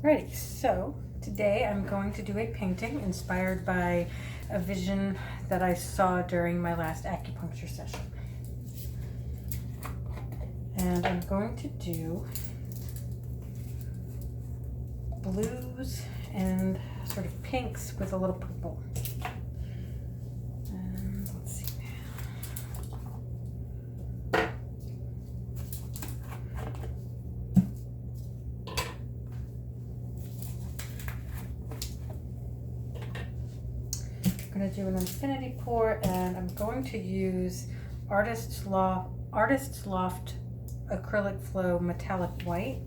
Alrighty, so today I'm going to do a painting inspired by a vision that I saw during my last acupuncture session. And I'm going to do blues and sort of pinks with a little purple. And let's see now. I'm going to do an infinity pour, and I'm going to use Artist's Loft Acrylic Flow Metallic White.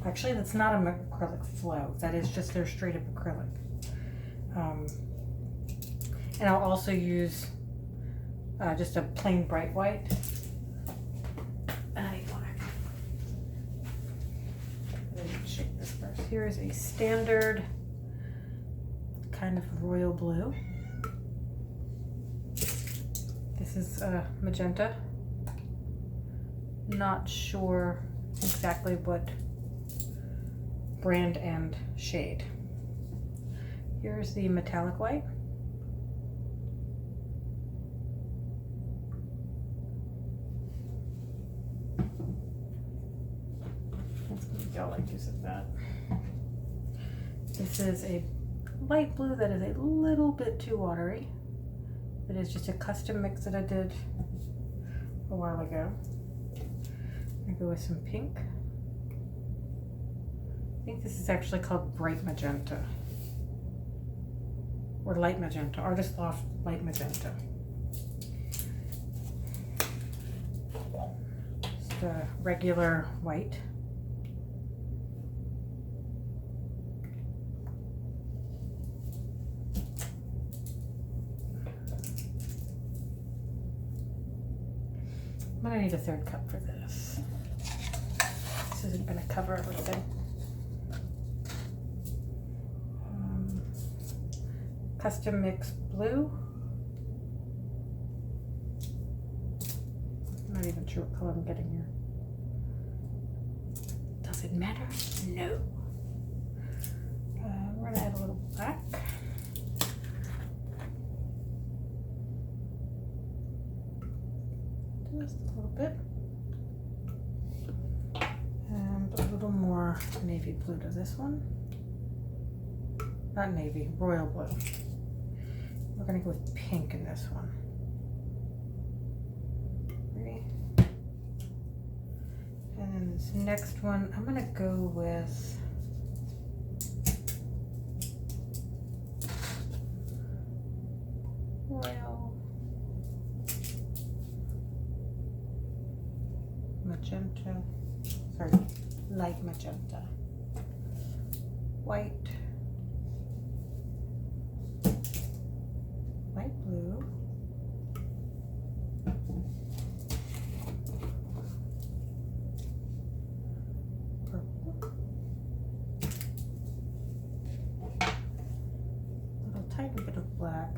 Actually, that's not an acrylic flow. That is just their straight up acrylic. And I'll also use just a plain bright white. And I need black. Let me shake this first. Here is a standard kind of royal blue. This is magenta. Not sure exactly what brand and shade. Here's the metallic white. That's gonna be all I use of that. This is a light blue that is a little bit too watery. It is just a custom mix that I did a while ago. I go with some pink. I think this is actually called bright magenta or light magenta, Artist Loft light magenta. Just a regular white. I'm gonna need a third cup for this. This isn't gonna cover everything. Custom mix blue. I'm not even sure what color I'm getting here. Does it matter? No. We're gonna add a little black. Just a little bit. And a little more navy blue to this one. Not navy, royal blue. We're gonna go with pink in this one. Ready? And then this next one, I'm gonna go with royal magenta, sorry, light magenta, white, light blue, purple, a little tiny bit of black,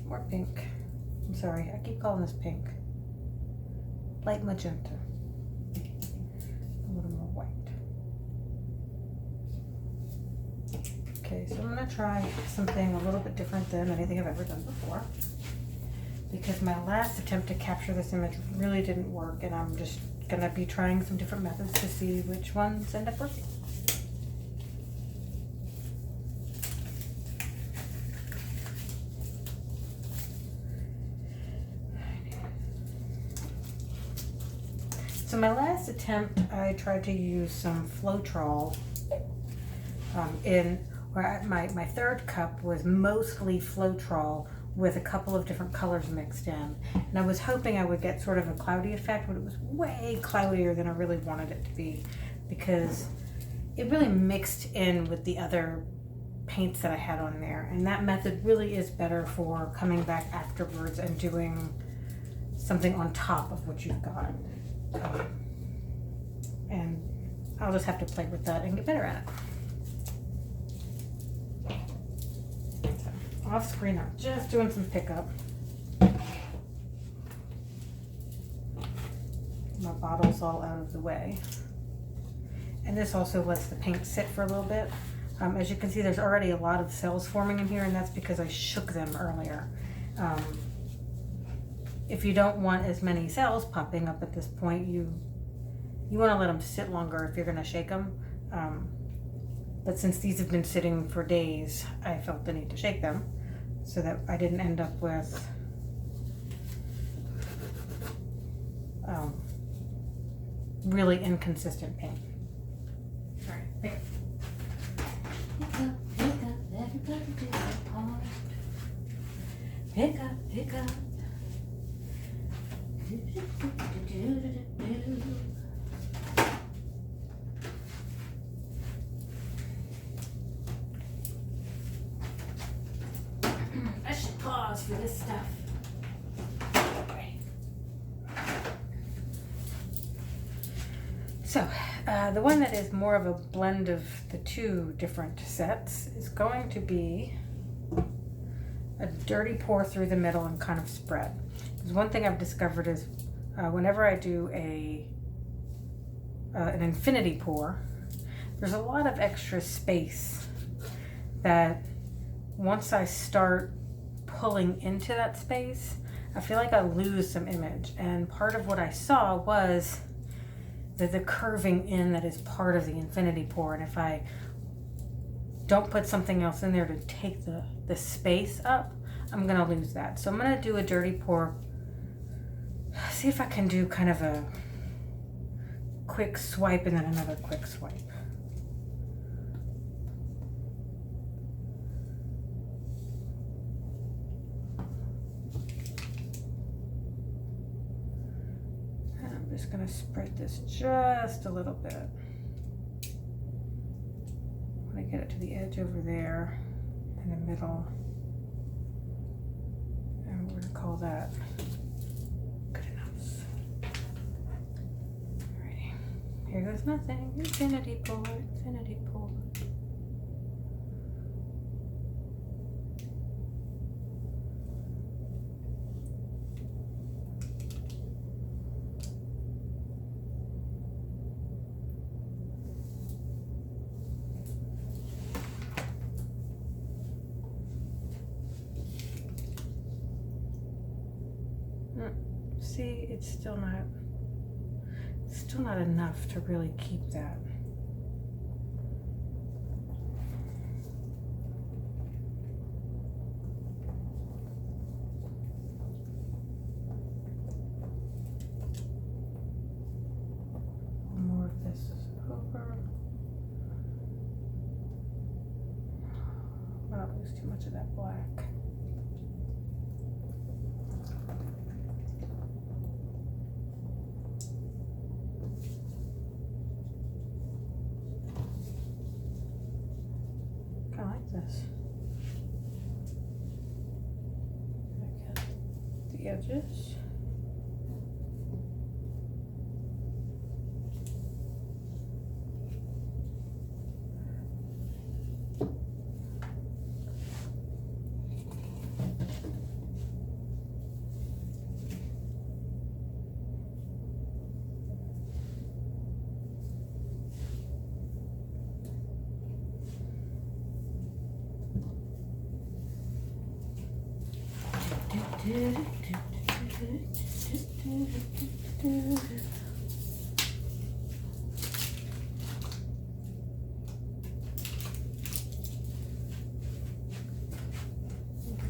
more pink. I'm sorry, I keep calling this pink. Light magenta, a little more white. Okay, so I'm gonna try something a little bit different than anything I've ever done before, because my last attempt to capture this image really didn't work, and I'm just gonna be trying some different methods to see which ones end up working. So my last attempt, I tried to use some Floetrol my third cup was mostly Floetrol with a couple of different colors mixed in. And I was hoping I would get sort of a cloudy effect, but it was way cloudier than I really wanted it to be, because it really mixed in with the other paints that I had on there. And that method really is better for coming back afterwards and doing something on top of what you've got. And I'll just have to play with that and get better at it. So, off screen, I'm just doing some pickup. My bottle's all out of the way. And this also lets the paint sit for a little bit. As you can see, there's already a lot of cells forming in here, and that's because I shook them earlier. If you don't want as many cells popping up at this point, you want to let them sit longer if you're going to shake them. But since these have been sitting for days, I felt the need to shake them so that I didn't end up with really inconsistent paint. All right, pick up. Pick up, everybody do their part. Pick up, pick up. I should pause for this stuff. So, the one that is more of a blend of the two different sets is going to be a dirty pour through the middle and kind of spread. Because one thing I've discovered is whenever I do an infinity pour, there's a lot of extra space that once I start pulling into that space, I feel like I lose some image. And part of what I saw was the curving in that is part of the infinity pour, and if I don't put something else in there to take the space up, I'm gonna lose that. So I'm gonna do a dirty pour, see if I can do kind of a quick swipe and then another quick swipe. I'm just going to spread this just a little bit. When I get it to the edge over there in the middle, and we're going to call that good enough. Alrighty, here goes nothing. Infinity pour, infinity pour. See, it's still not enough to really keep that. More of this over. I don't lose too much of that black. This. The edges.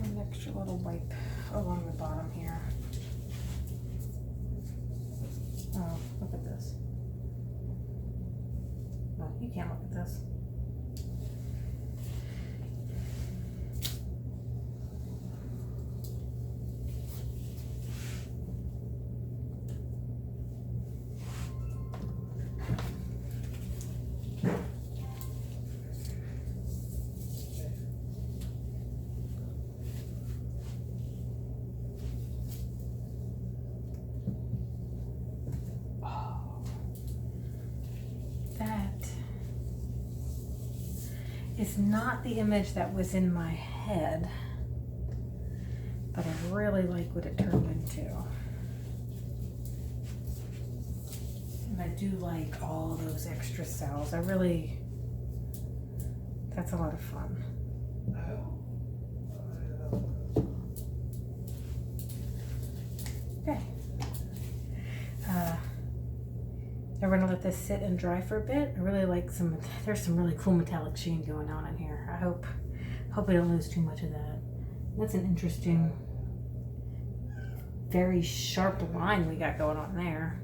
An extra little wipe along the bottom here. Oh, look at this. No, you can't look at this. Is not the image that was in my head, but I really like what it turned into. And I do like all those extra cells. That's a lot of fun. Okay. I'm gonna let this sit and dry for a bit. I really like there's some really cool metallic sheen going on in here. I hope we don't lose too much of that. That's an interesting, very sharp line we got going on there.